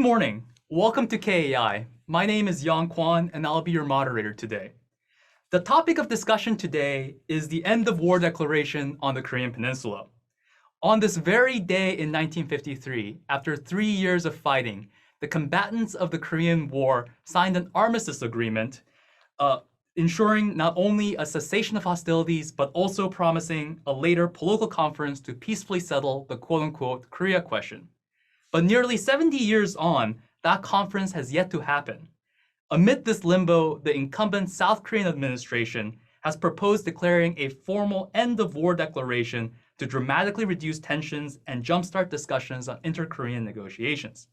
morning. Welcome to KAI. My name is Yang Kwan, and I'll be your moderator today. The topic of discussion today is the end of war declaration on the Korean Peninsula. On this very day in 1953, after 3 years of fighting, the combatants of the Korean War signed an armistice agreement, ensuring not only a cessation of hostilities, but also promising a later political conference to peacefully settle the quote-unquote Korea question. But nearly 70 years on, that conference has yet to happen. Amid this limbo, the incumbent South Korean administration has proposed declaring a formal end-of-war declaration to dramatically reduce tensions and jumpstart discussions on inter-Korean negotiations.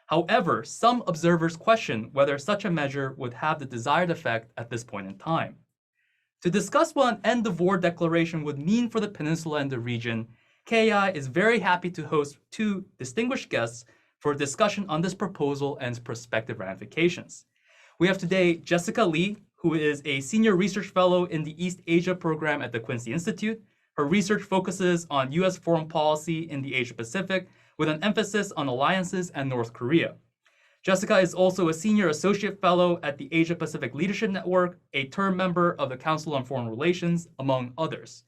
However, some observers question whether such a measure would have the desired effect at this point in time. To discuss what an end-of-war declaration would mean for the peninsula and the region, KAI is very happy to host two distinguished guests for a discussion on this proposal and its prospective ramifications. We have today Jessica Lee, who is a senior research fellow in the East Asia program at the Quincy Institute. Her research focuses on U.S. foreign policy in the Asia-Pacific with an emphasis on alliances and North Korea. Jessica is also a senior associate fellow at the Asia-Pacific Leadership Network, a term member of the Council on Foreign Relations, among others.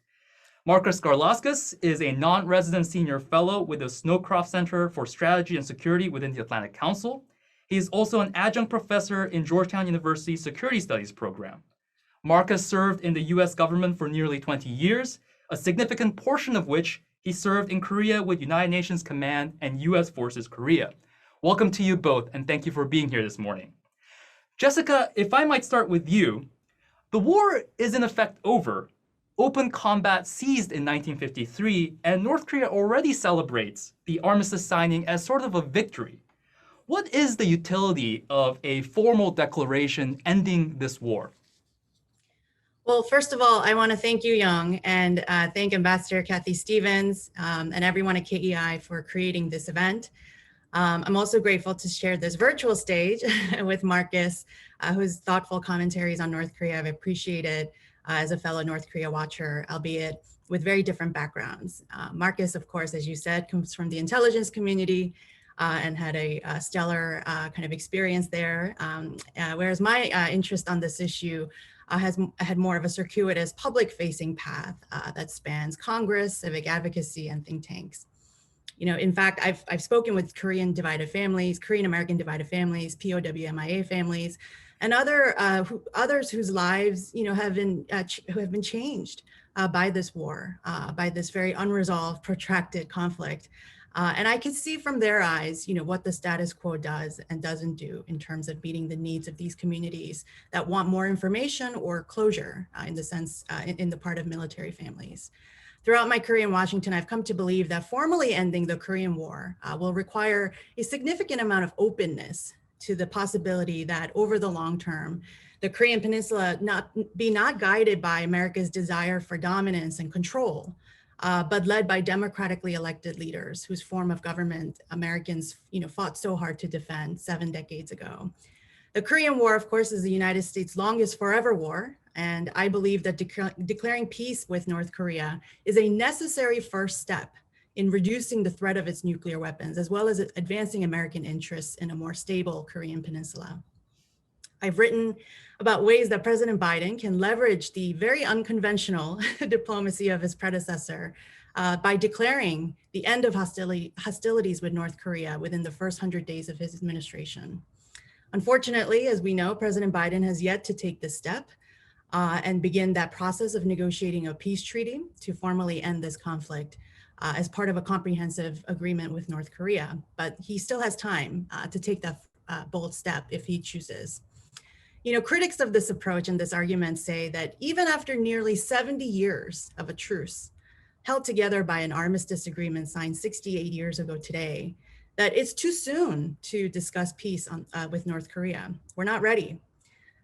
Markus Garlauskas is a non-resident senior fellow with the Snowcroft Center for Strategy and Security within the Atlantic Council. He is also an adjunct professor in Georgetown University's Security Studies program. Markus served in the U.S. government for nearly 20 years, a significant portion of which he served in Korea with United Nations Command and U.S. Forces Korea. Welcome to you both, and thank you for being here this morning. Jessica, if I might start with you, the war is in effect over. Open combat ceased in 1953, and North Korea already celebrates the armistice signing as sort of a victory. What is the utility of a formal declaration ending this war? Well, first of all, I want to thank you, Young, and thank Ambassador Kathy Stevens and everyone at KEI for creating this event. I'm also grateful to share this virtual stage with Markus, whose thoughtful commentaries on North Korea I've appreciated as a fellow North Korea watcher, albeit with very different backgrounds. Markus, of course, as you said, comes from the intelligence community and had a stellar kind of experience there, whereas my interest on this issue has had more of a circuitous public-facing path that spans Congress, civic advocacy, and think tanks. You know, in fact, I've spoken with Korean divided families, Korean American divided families, POW/MIA families, and others whose lives, you know, have been changed by this war, by this very unresolved, protracted conflict. And I can see from their eyes, you know, what the status quo does and doesn't do in terms of meeting the needs of these communities that want more information or closure in the part of military families. Throughout my career in Washington, I've come to believe that formally ending the Korean War will require a significant amount of openness to the possibility that over the long term, the Korean Peninsula be not guided by America's desire for dominance and control, but led by democratically elected leaders whose form of government Americans, you know, fought so hard to defend 7 decades ago. The Korean War, of course, is the United States' longest forever war, and I believe that declaring peace with North Korea is a necessary first step in reducing the threat of its nuclear weapons, as well as advancing American interests in a more stable Korean peninsula. I've written about ways that President Biden can leverage the very unconventional diplomacy of his predecessor by declaring the end of hostilities with North Korea within the first 100 days of his administration. Unfortunately, as we know, President Biden has yet to take this step and begin that process of negotiating a peace treaty to formally end this conflict as part of a comprehensive agreement with North Korea. But he still has time to take that bold step if he chooses. You know, critics of this approach and this argument say that even after nearly 70 years of a truce, held together by an armistice agreement signed 68 years ago today, that it's too soon to discuss peace with North Korea. We're not ready.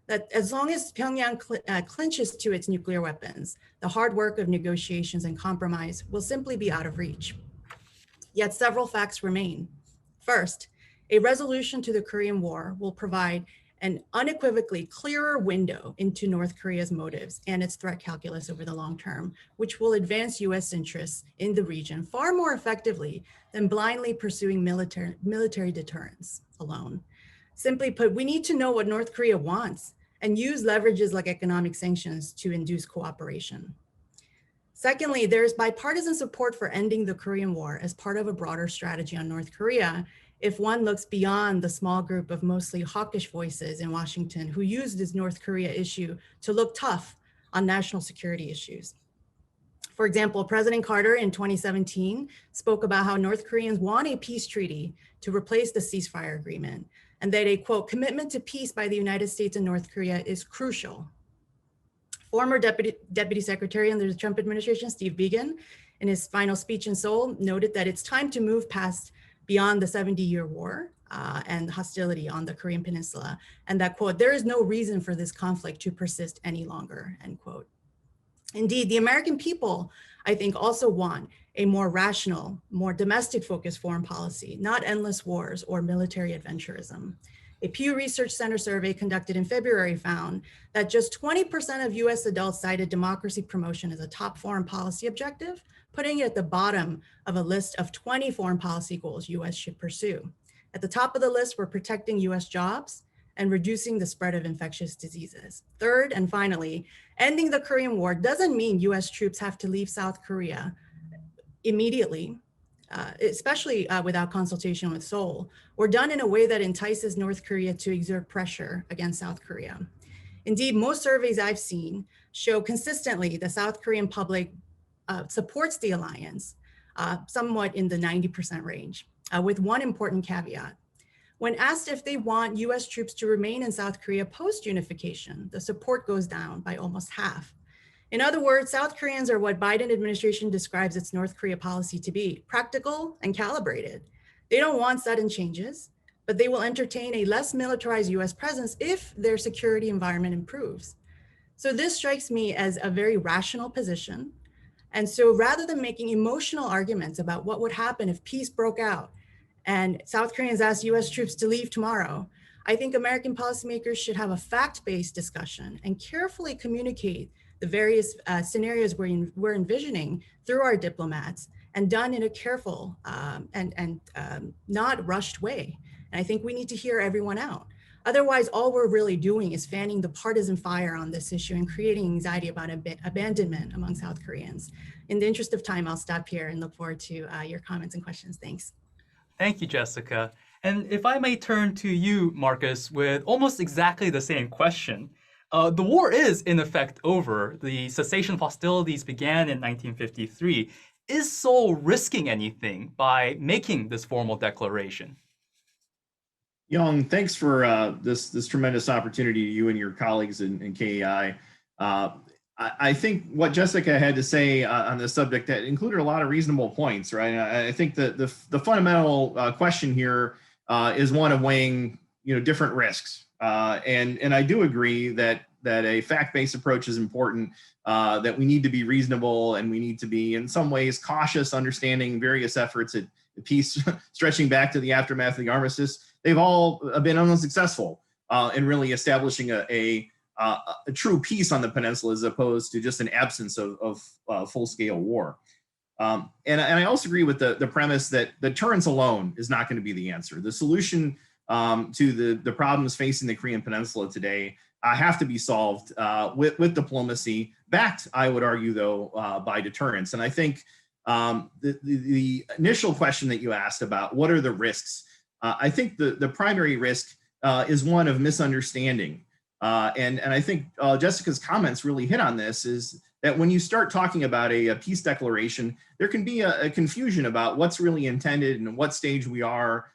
That as long as Pyongyang clinches to its nuclear weapons, the hard work of negotiations and compromise will simply be out of reach. Yet several facts remain. First, a resolution to the Korean War will provide an unequivocally clearer window into North Korea's motives and its threat calculus over the long term, which will advance US interests in the region far more effectively than blindly pursuing military deterrence alone. Simply put, we need to know what North Korea wants and use leverages like economic sanctions to induce cooperation. Secondly, there's bipartisan support for ending the Korean War as part of a broader strategy on North Korea if one looks beyond the small group of mostly hawkish voices in Washington who use this North Korea issue to look tough on national security issues. For example, President Carter in 2017 spoke about how North Koreans want a peace treaty to replace the ceasefire agreement, and that a, quote, commitment to peace by the United States and North Korea is crucial. Former Deputy Secretary under the Trump administration, Steve Biegun, in his final speech in Seoul, noted that it's time to move beyond the 70-year war and hostility on the Korean Peninsula, and that, quote, there is no reason for this conflict to persist any longer, end quote. Indeed, the American people, I think, also want a more rational, more domestic-focused foreign policy, not endless wars or military adventurism. A Pew Research Center survey conducted in February found that just 20% of US adults cited democracy promotion as a top foreign policy objective, putting it at the bottom of a list of 20 foreign policy goals US should pursue. At the top of the list were protecting US jobs and reducing the spread of infectious diseases. Third, and finally, ending the Korean War doesn't mean US troops have to leave South Korea immediately, especially without consultation with Seoul, or done in a way that entices North Korea to exert pressure against South Korea. Indeed, most surveys I've seen show consistently the South Korean public supports the alliance, somewhat in the 90% range, with one important caveat. When asked if they want US troops to remain in South Korea post-unification, the support goes down by almost half. In other words, South Koreans are what Biden administration describes its North Korea policy to be, practical and calibrated. They don't want sudden changes, but they will entertain a less militarized US presence if their security environment improves. So this strikes me as a very rational position. And so rather than making emotional arguments about what would happen if peace broke out and South Koreans asked US troops to leave tomorrow, I think American policymakers should have a fact-based discussion and carefully communicate the various scenarios we're envisioning through our diplomats, and done in a careful and not rushed way. And I think we need to hear everyone out. Otherwise, all we're really doing is fanning the partisan fire on this issue and creating anxiety about abandonment among South Koreans. In the interest of time, I'll stop here and look forward to your comments and questions. Thanks. Thank you, Jessica. And if I may turn to you, Markus, with almost exactly the same question. The war is, in effect, over. The cessation of hostilities began in 1953. Is Seoul risking anything by making this formal declaration? Young, thanks for this tremendous opportunity to you and your colleagues in KEI. I think what Jessica had to say on this subject that included a lot of reasonable points, right? I think that the fundamental question here is one of weighing, different risks. And I do agree that a fact-based approach is important, that we need to be reasonable and we need to be in some ways cautious, understanding various efforts at peace stretching back to the aftermath of the armistice. They've all been unsuccessful in really establishing a true peace on the peninsula as opposed to just an absence of full-scale war. And I also agree with the premise that deterrence alone is not going to be the answer. The solution to the problems facing the Korean Peninsula today have to be solved with diplomacy, backed, I would argue, though, by deterrence. And I think the initial question that you asked about what are the risks, I think the primary risk is one of misunderstanding. And I think Jessica's comments really hit on this, is that when you start talking about a peace declaration, there can be a confusion about what's really intended and what stage we are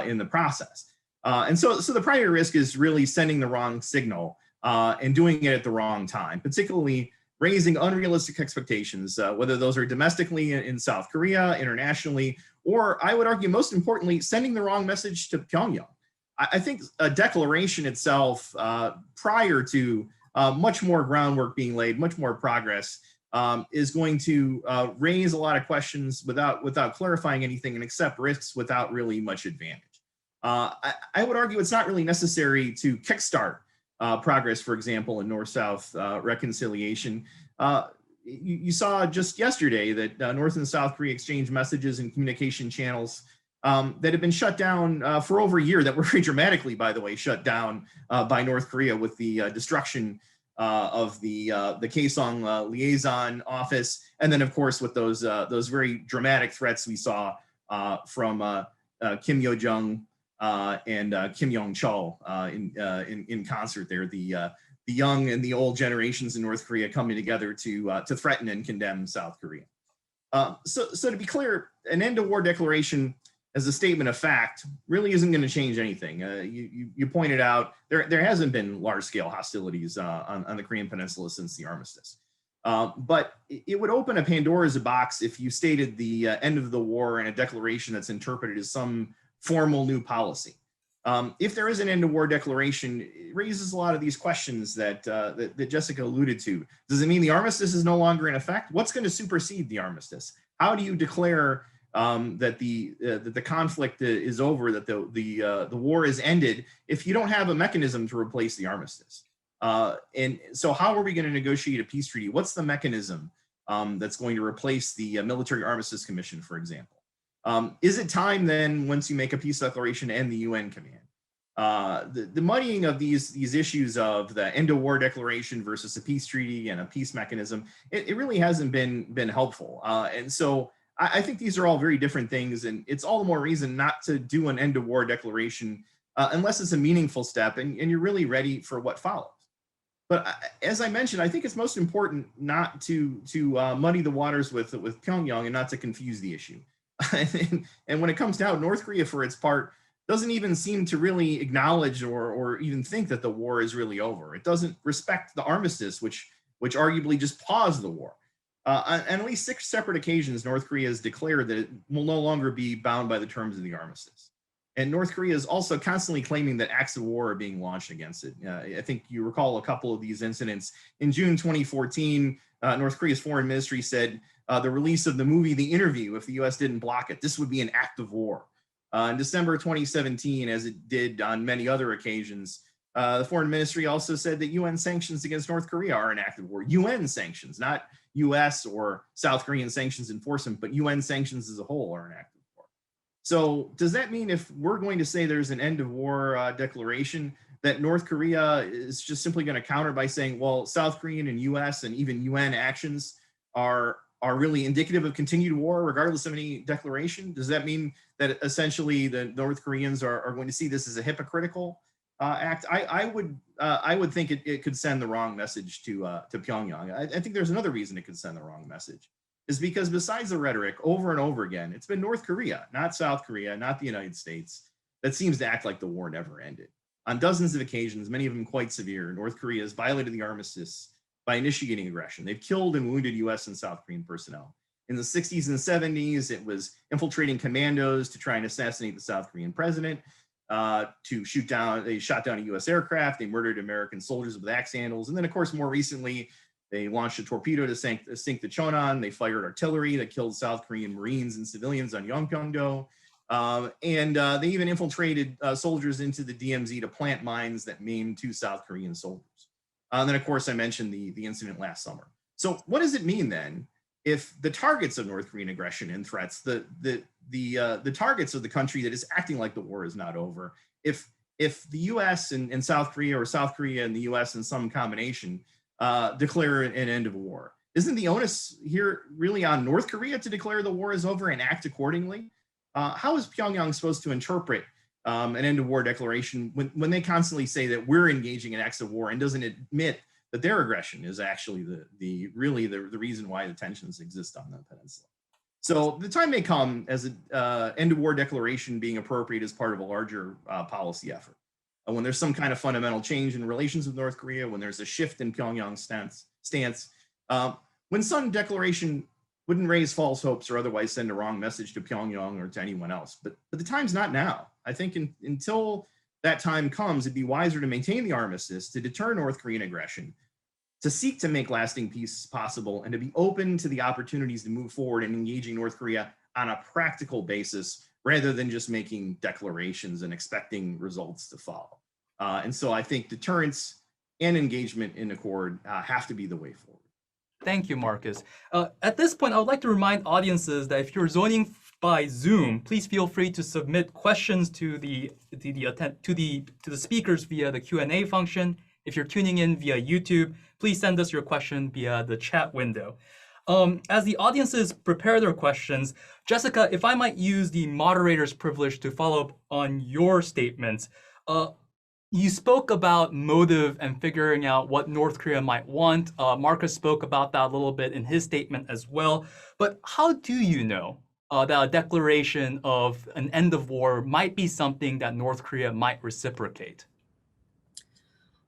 in the process. And so the primary risk is really sending the wrong signal and doing it at the wrong time, particularly raising unrealistic expectations, whether those are domestically in South Korea, internationally, or I would argue most importantly, sending the wrong message to Pyongyang. I think a declaration itself, prior to much more groundwork being laid, much more progress, is going to raise a lot of questions without clarifying anything and accept risks without really much advantage. I would argue it's not really necessary to kickstart progress, for example, in North-South reconciliation. You saw just yesterday that North and South Korea exchanged messages and communication channels that have been shut down for over a year, that were very dramatically, by the way, shut down by North Korea with the destruction of the Kaesong liaison office, and then of course with those very dramatic threats we saw from Kim Yo-jong and Kim Yong-chol in concert there. The young and the old generations in North Korea coming together to threaten and condemn South Korea. So to be clear, an end to war declaration as a statement of fact really isn't going to change anything. You pointed out there hasn't been large-scale hostilities on the Korean Peninsula since the armistice. But it would open a Pandora's box if you stated the end of the war in a declaration that's interpreted as some formal new policy. If there is an end to war declaration, it raises a lot of these questions that Jessica alluded to. Does it mean the armistice is no longer in effect? What's going to supersede the armistice? How do you declare that the conflict is over, that the war is ended, if you don't have a mechanism to replace the armistice? And so how are we going to negotiate a peace treaty? What's the mechanism that's going to replace the Military Armistice Commission, for example? Is it time then, once you make a peace declaration, to end the UN command? The muddying of these issues of the end of war declaration versus a peace treaty and a peace mechanism, it really hasn't been helpful. And so I think these are all very different things, and it's all the more reason not to do an end of war declaration unless it's a meaningful step and you're really ready for what follows. But as I mentioned, I think it's most important not to muddy the waters with Pyongyang and not to confuse the issue. And when it comes down, North Korea, for its part, doesn't even seem to really acknowledge or even think that the war is really over. It doesn't respect the armistice, which arguably just paused the war. On at least 6 separate occasions, North Korea has declared that it will no longer be bound by the terms of the armistice. And North Korea is also constantly claiming that acts of war are being launched against it. I think you recall a couple of these incidents. In June 2014, North Korea's foreign ministry said the release of the movie The Interview, if the US didn't block it, this would be an act of war. In December 2017, as it did on many other occasions, the foreign ministry also said that UN sanctions against North Korea are an act of war. UN sanctions, not US or South Korean sanctions enforcement, but UN sanctions as a whole are an act of war. So does that mean if we're going to say there's an end of war declaration, that North Korea is just simply going to counter by saying, well, South Korean and US and even UN actions are really indicative of continued war regardless of any declaration? Does that mean that essentially the North Koreans are going to see this as a hypocritical act? I would think it could send the wrong message to Pyongyang. I think there's another reason it could send the wrong message, is because besides the rhetoric, over and over again, it's been North Korea, not South Korea, not the United States, that seems to act like the war never ended. On dozens of occasions, many of them quite severe, North Korea has violated the armistice by initiating aggression. They've killed and wounded US and South Korean personnel. In the 60s and 70s, it was infiltrating commandos to try and assassinate the South Korean president, to shoot down, they shot down a US aircraft, they murdered American soldiers with axe handles. And then of course, more recently, they launched a torpedo to sink the Cheonan. They fired artillery that killed South Korean Marines and civilians on Yongpyeong-do. And they even infiltrated soldiers into the DMZ to plant mines that maimed 2 South Korean soldiers. And then, of course, I mentioned the incident last summer. So what does it mean then if the targets of North Korean aggression and threats, the targets of the country that is acting like the war is not over, if the US and South Korea, or South Korea and the US in some combination declare an end of war? Isn't the onus here really on North Korea to declare the war is over and act accordingly? How is Pyongyang supposed to interpret an end of war declaration when they constantly say that we're engaging in acts of war and doesn't admit that their aggression is actually the reason why the tensions exist on the peninsula? So the time may come as an end of war declaration being appropriate as part of a larger policy effort. When there's some kind of fundamental change in relations with North Korea, when there's a shift in Pyongyang's stance, when some declaration wouldn't raise false hopes or otherwise send a wrong message to Pyongyang or to anyone else. But the time's not now. I think until that time comes, it'd be wiser to maintain the armistice, to deter North Korean aggression, to seek to make lasting peace possible, and to be open to the opportunities to move forward in engaging North Korea on a practical basis rather than just making declarations and expecting results to follow. And so I think deterrence and engagement in accord have to be the way forward. Thank you, Markus. At this point, I would like to remind audiences that if you're joining by Zoom, please feel free to submit questions to the speakers via the Q&A function. If you're tuning in via YouTube, please send us your question via the chat window. As the audiences prepare their questions, Jessica, if I might use the moderator's privilege to follow up on your statements, you spoke about motive and figuring out what North Korea might want. Markus spoke about that a little bit in his statement as well. But how do you know that a declaration of an end of war might be something that North Korea might reciprocate?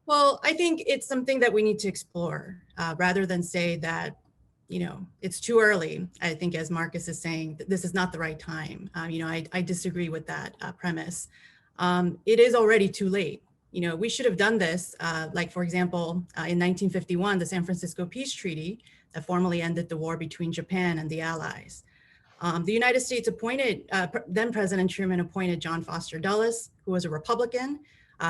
Well, I think it's something that we need to explore rather than say that, it's too early. I think, as Markus is saying, that this is not the right time. I disagree with that premise. It is already too late. We should have done this, like, for example, in 1951, the San Francisco Peace Treaty that formally ended the war between Japan and the Allies. The United States appointed, then President Truman appointed John Foster Dulles, who was a Republican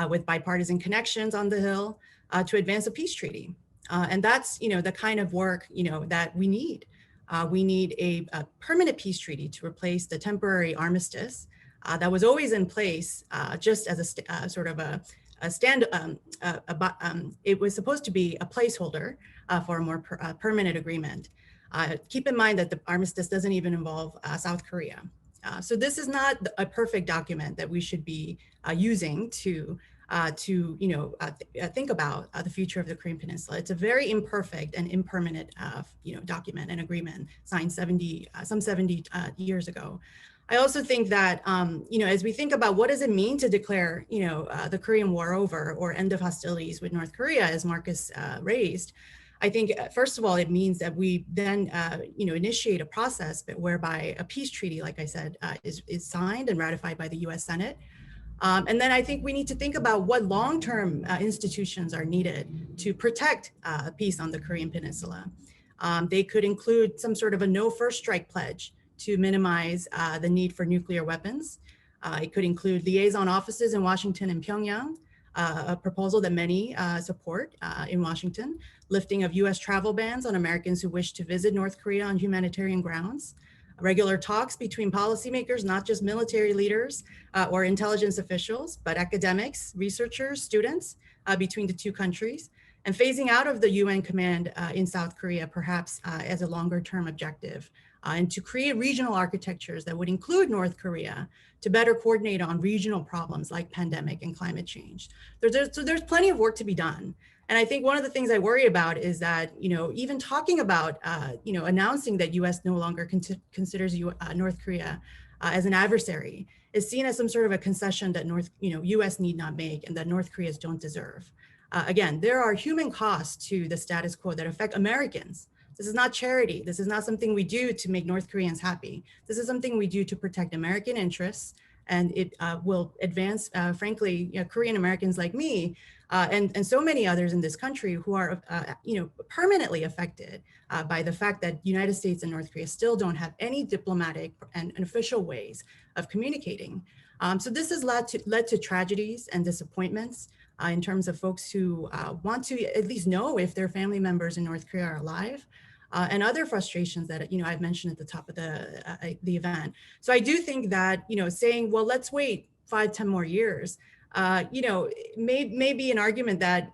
with bipartisan connections on the Hill, to advance a peace treaty. And that's, the kind of work, that we need. We need a permanent peace treaty to replace the temporary armistice that was always in place just as a sort of it was supposed to be a placeholder for a more permanent agreement. Keep in mind that the armistice doesn't even involve South Korea. So this is not a perfect document that we should be using to think about the future of the Korean Peninsula. It's a very imperfect and impermanent document and agreement signed some 70 years ago. I also think that, as we think about what does it mean to declare, the Korean War over or end of hostilities with North Korea, as Markus raised, I think, first of all, it means that we then, initiate a process whereby a peace treaty, like I said, is signed and ratified by the U.S. Senate. And then I think we need to think about what long-term institutions are needed to protect peace on the Korean Peninsula. They could include some sort of a no first strike pledge to minimize the need for nuclear weapons. It could include liaison offices in Washington and Pyongyang, a proposal that many support in Washington, lifting of US travel bans on Americans who wish to visit North Korea on humanitarian grounds, regular talks between policymakers, not just military leaders or intelligence officials, but academics, researchers, students between the two countries, and phasing out of the UN command in South Korea, perhaps as a longer term objective. And to create regional architectures that would include North Korea to better coordinate on regional problems like pandemic and climate change. So there's plenty of work to be done. And I think one of the things I worry about is that, even talking about, announcing that US no longer considers North Korea as an adversary is seen as some sort of a concession that US need not make and that North Koreans don't deserve. Again, there are human costs to the status quo that affect Americans. This is not charity. This is not something we do to make North Koreans happy. This is something we do to protect American interests, and it will advance, frankly, Korean Americans like me and so many others in this country who are, permanently affected by the fact that United States and North Korea still don't have any diplomatic and official ways of communicating. So this has led to tragedies and disappointments in terms of folks who want to at least know if their family members in North Korea are alive. And other frustrations that I've mentioned at the top of the event. So I do think that saying, well, let's wait 5-10 more years, may be an argument that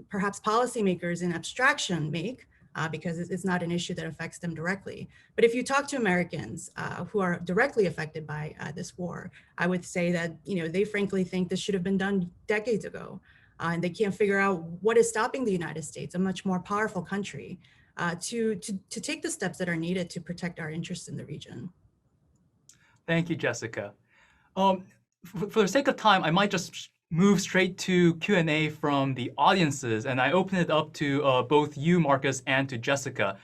perhaps policymakers in abstraction make because it's not an issue that affects them directly. But if you talk to Americans who are directly affected by this war, I would say that they frankly think this should have been done decades ago, and they can't figure out what is stopping the United States, a much more powerful country, to take the steps that are needed to protect our interests in the region. Thank you, Jessica. For the sake of time, I might just move straight to Q&A from the audiences, and I open it up to both you, Markus, and to Jessica.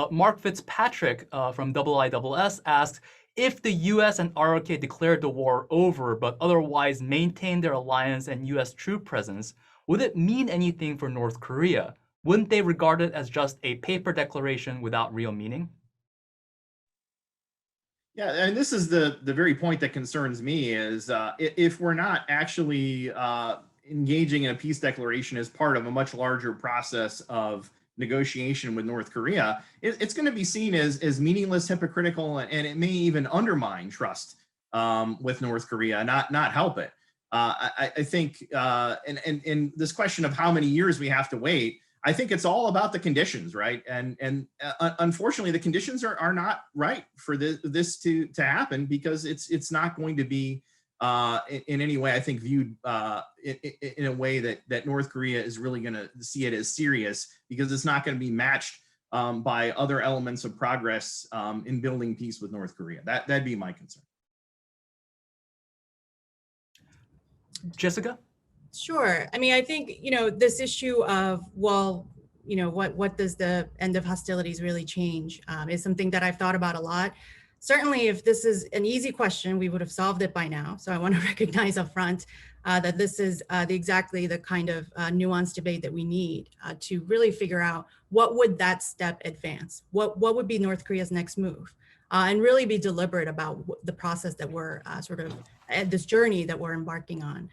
Mark Fitzpatrick from IISS asks, if the US and ROK declared the war over, but otherwise maintained their alliance and US troop presence, would it mean anything for North Korea? Wouldn't they regard it as just a paper declaration without real meaning? Yeah, and this is the very point that concerns me is if we're not actually engaging in a peace declaration as part of a much larger process of negotiation with North Korea, it's going to be seen as meaningless, hypocritical, and it may even undermine trust with North Korea, not help it. I think, and this question of how many years we have to wait, I think it's all about the conditions, right? And unfortunately, the conditions are not right for this to happen, because it's not going to be in any way, I think, viewed in a way that North Korea is really going to see it as serious, because it's not going to be matched by other elements of progress in building peace with North Korea. That'd be my concern. Jessica? Sure. I mean, I think, this issue of, well, what does the end of hostilities really change is something that I've thought about a lot. Certainly, if this is an easy question, we would have solved it by now. So I want to recognize up front that this is exactly the kind of nuanced debate that we need to really figure out what would that step advance? What would be North Korea's next move? And really be deliberate about the process that we're this journey that we're embarking on.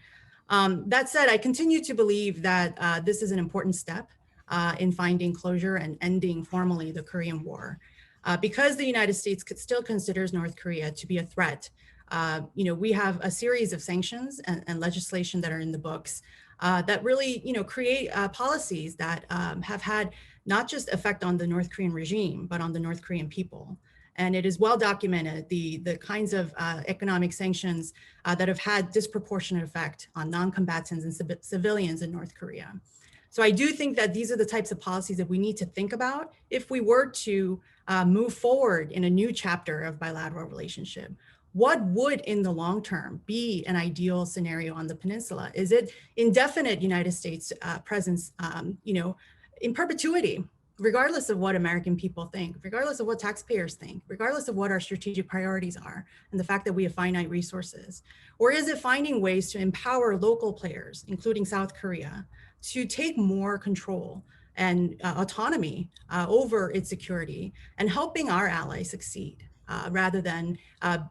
That said, I continue to believe that this is an important step in finding closure and ending formally the Korean War. Because the United States still considers North Korea to be a threat, we have a series of sanctions and legislation that are in the books that really, create policies that have had not just effect on the North Korean regime, but on the North Korean people. And it is well documented, the kinds of economic sanctions that have had disproportionate effect on non-combatants and civilians in North Korea. So I do think that these are the types of policies that we need to think about if we were to move forward in a new chapter of bilateral relationship. What would, in the long term, be an ideal scenario on the peninsula? Is it indefinite United States presence, in perpetuity, regardless of what American people think, regardless of what taxpayers think, regardless of what our strategic priorities are, and the fact that we have finite resources? Or is it finding ways to empower local players, including South Korea, to take more control and autonomy over its security and helping our allies succeed rather than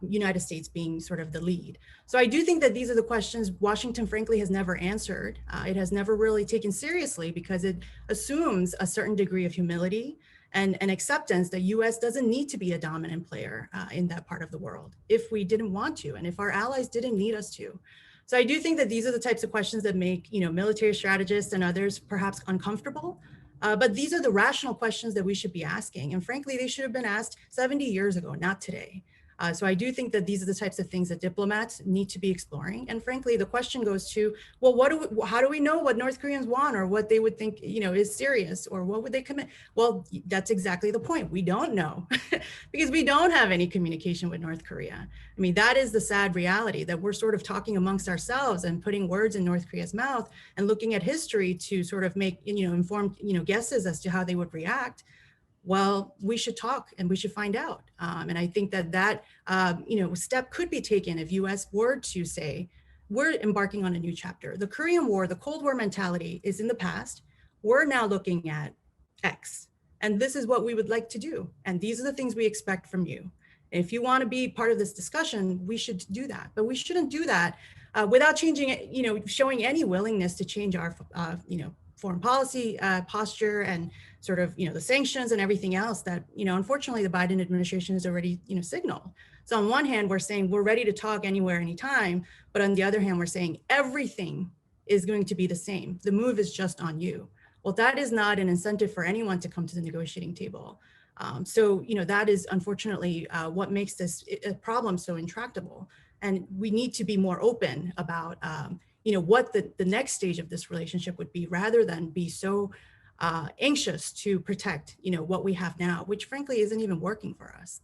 United States being sort of the lead? So I do think that these are the questions Washington, frankly, has never answered. It has never really taken seriously, because it assumes a certain degree of humility and acceptance that US doesn't need to be a dominant player in that part of the world if we didn't want to, and if our allies didn't need us to. So I do think that these are the types of questions that make, military strategists and others perhaps uncomfortable. But these are the rational questions that we should be asking. And frankly, they should have been asked 70 years ago, not today. So I do think that these are the types of things that diplomats need to be exploring. And frankly, the question goes to, well, how do we know what North Koreans want, or what they would think, is serious, or what would they commit? Well, that's exactly the point. We don't know because we don't have any communication with North Korea. I mean, that is the sad reality, that we're sort of talking amongst ourselves and putting words in North Korea's mouth and looking at history to sort of make, informed, guesses as to how they would react. Well, we should talk and we should find out. And I think that step could be taken if US were to say, we're embarking on a new chapter. The Korean War, the Cold War mentality is in the past. We're now looking at X. And this is what we would like to do. And these are the things we expect from you. And if you want to be part of this discussion, we should do that. But we shouldn't do that without changing, showing any willingness to change our, foreign policy posture and sort of, the sanctions and everything else that, unfortunately, the Biden administration has already, signaled. So on one hand, we're saying we're ready to talk anywhere, anytime. But on the other hand, we're saying everything is going to be the same. The move is just on you. Well, that is not an incentive for anyone to come to the negotiating table. So, that is unfortunately what makes this problem so intractable. And we need to be more open about, what the next stage of this relationship would be, rather than be so anxious to protect, what we have now, which frankly isn't even working for us.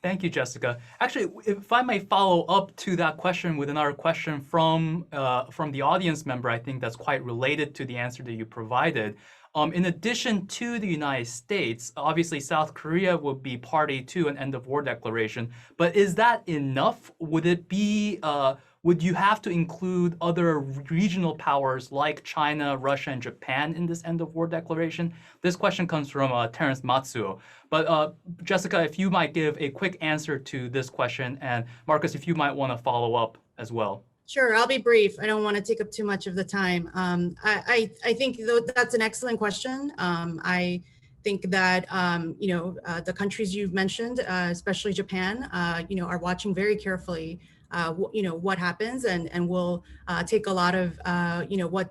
Thank you, Jessica. Actually, if I may follow up to that question with another question from the audience member, I think that's quite related to the answer that you provided. In addition to the United States, obviously South Korea will be party to an end of war declaration, but is that enough? Would it be would you have to include other regional powers like China, Russia, and Japan in this end of war declaration? This question comes from Terence Matsuo. But Jessica, if you might give a quick answer to this question, and Markus, if you might want to follow up as well. Sure, I'll be brief. I don't want to take up too much of the time. I think that's an excellent question. I think that the countries you've mentioned, especially Japan, are watching very carefully what happens, and will take a lot of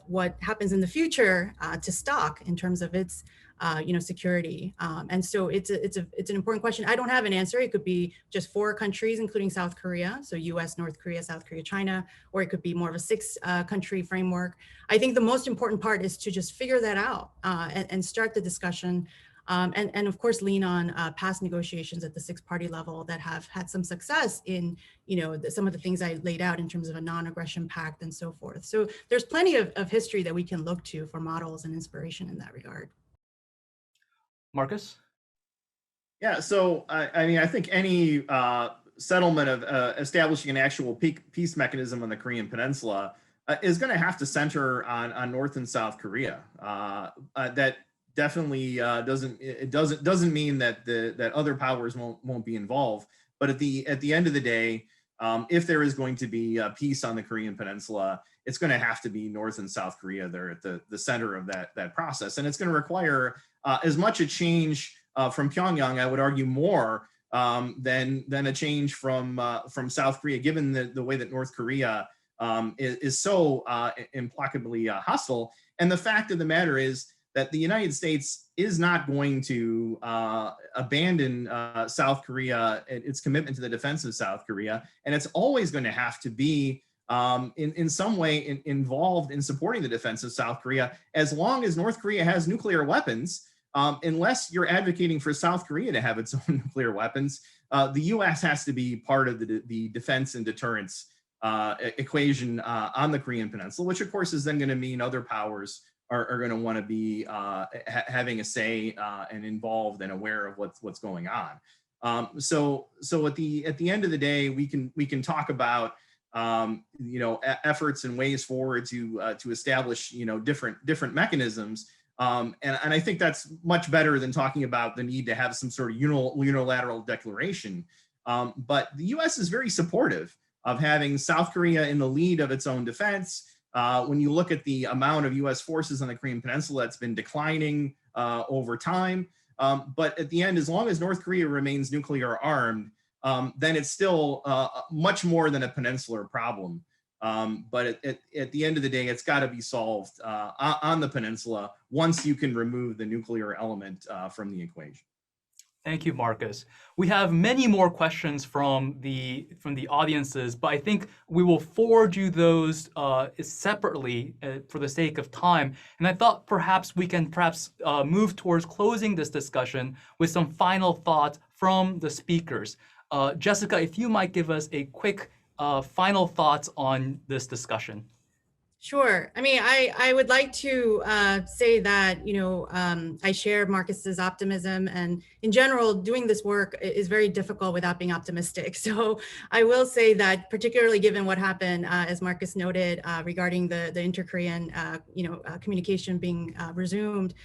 what happens in the future to stock in terms of its security. And so it's an important question. I don't have an answer. It could be just 4 countries, including South Korea. So US, North Korea, South Korea, China, or it could be more of a 6 country framework. I think the most important part is to just figure that out and start the discussion. And of course, lean on past negotiations at the 6-party level that have had some success in, some of the things I laid out in terms of a non-aggression pact and so forth. So there's plenty of history that we can look to for models and inspiration in that regard. Markus? Yeah, so I think any settlement of establishing an actual peace mechanism on the Korean Peninsula is going to have to center on North and South Korea. That definitely doesn't mean that that other powers won't be involved. But at the end of the day, if there is going to be peace on the Korean Peninsula, it's going to have to be North and South Korea. They're at the center of that process, and it's going to require as much a change from Pyongyang, I would argue, more than a change from South Korea, given the way that North Korea is so implacably hostile. And the fact of the matter is that the United States is not going to abandon South Korea, its commitment to the defense of South Korea, and it's always going to have to be in some way involved in supporting the defense of South Korea, as long as North Korea has nuclear weapons. Unless you're advocating for South Korea to have its own nuclear weapons, the U.S. has to be part of the defense and deterrence equation on the Korean Peninsula, which of course is then going to mean other powers are going to want to be having a say and involved and aware of what's going on. So at the end of the day, we can talk about efforts and ways forward to establish different mechanisms. And I think that's much better than talking about the need to have some sort of unilateral declaration. But the U.S. is very supportive of having South Korea in the lead of its own defense. When you look at the amount of U.S. forces on the Korean Peninsula, it's been declining over time. But at the end, as long as North Korea remains nuclear armed, then it's still much more than a peninsular problem. But at the end of the day, it's got to be solved on the peninsula once you can remove the nuclear element from the equation. Thank you, Markus. We have many more questions from the audiences, but I think we will forward you those separately for the sake of time. And I thought perhaps we can move towards closing this discussion with some final thoughts from the speakers. Jessica, if you might give us a quick final thoughts on this discussion. Sure. I mean, I would like to say that, I share Markus's optimism, and in general, doing this work is very difficult without being optimistic. So I will say that, particularly given what happened, as Markus noted, regarding the inter-Korean, communication being resumed,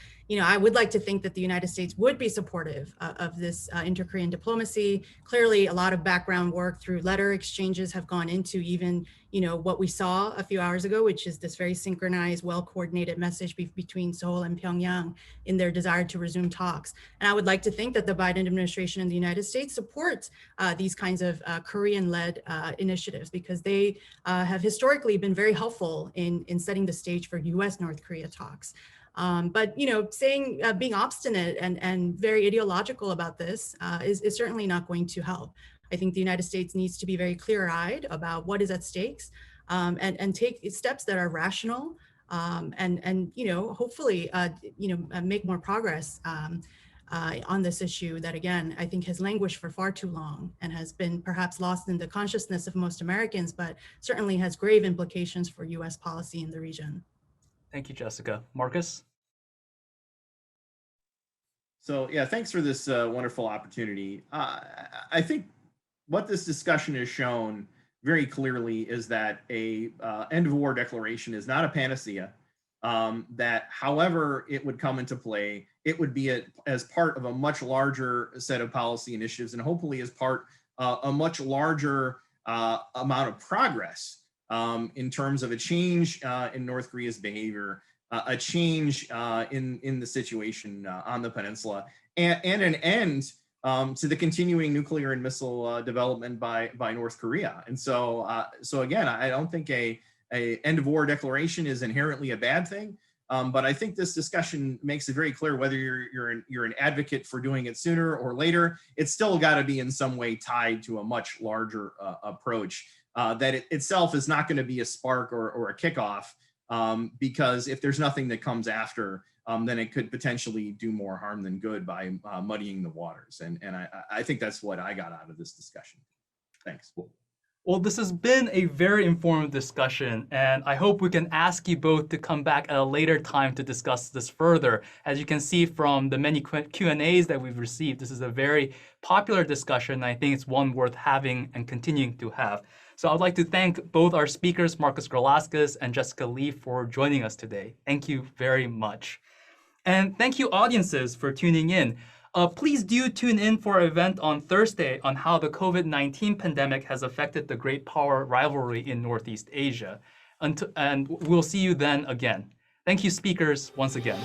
I would like to think that the United States would be supportive of this inter-Korean diplomacy. Clearly, a lot of background work through letter exchanges have gone into even, what we saw a few hours ago, which is this very synchronized, well-coordinated message between Seoul and Pyongyang in their desire to resume talks. And I would like to think that the Biden administration in the United States supports these kinds of Korean-led initiatives, because they have historically been very helpful in setting the stage for US-North Korea talks. But being obstinate and very ideological about this is certainly not going to help. I think the United States needs to be very clear-eyed about what is at stakes, and take steps that are rational, and hopefully make more progress on this issue that, again, I think has languished for far too long and has been perhaps lost in the consciousness of most Americans, but certainly has grave implications for US policy in the region. Thank you, Jessica. Markus? So yeah, thanks for this wonderful opportunity. I think what this discussion has shown very clearly is that a end of war declaration is not a panacea. That however it would come into play, it would be as part of a much larger set of policy initiatives, and hopefully as part a much larger amount of progress in terms of a change in North Korea's behavior, a change in the situation on the peninsula, and an end to the continuing nuclear and missile development by North Korea. And so, so again, I don't think a end of war declaration is inherently a bad thing, but I think this discussion makes it very clear whether you're an advocate for doing it sooner or later. It's still got to be in some way tied to a much larger approach that it itself is not going to be a spark or a kickoff, because if there's nothing that comes after, then it could potentially do more harm than good by muddying the waters. And I think that's what I got out of this discussion. Thanks. Well, this has been a very informative discussion, and I hope we can ask you both to come back at a later time to discuss this further. As you can see from the many Q&As that we've received, this is a very popular discussion, and I think it's one worth having and continuing to have. So I'd like to thank both our speakers, Markus Garlauskas and Jessica Lee, for joining us today. Thank you very much. And thank you, audiences, for tuning in. Please do tune in for our event on Thursday on how the COVID-19 pandemic has affected the great power rivalry in Northeast Asia. And we'll see you then again. Thank you, speakers, once again.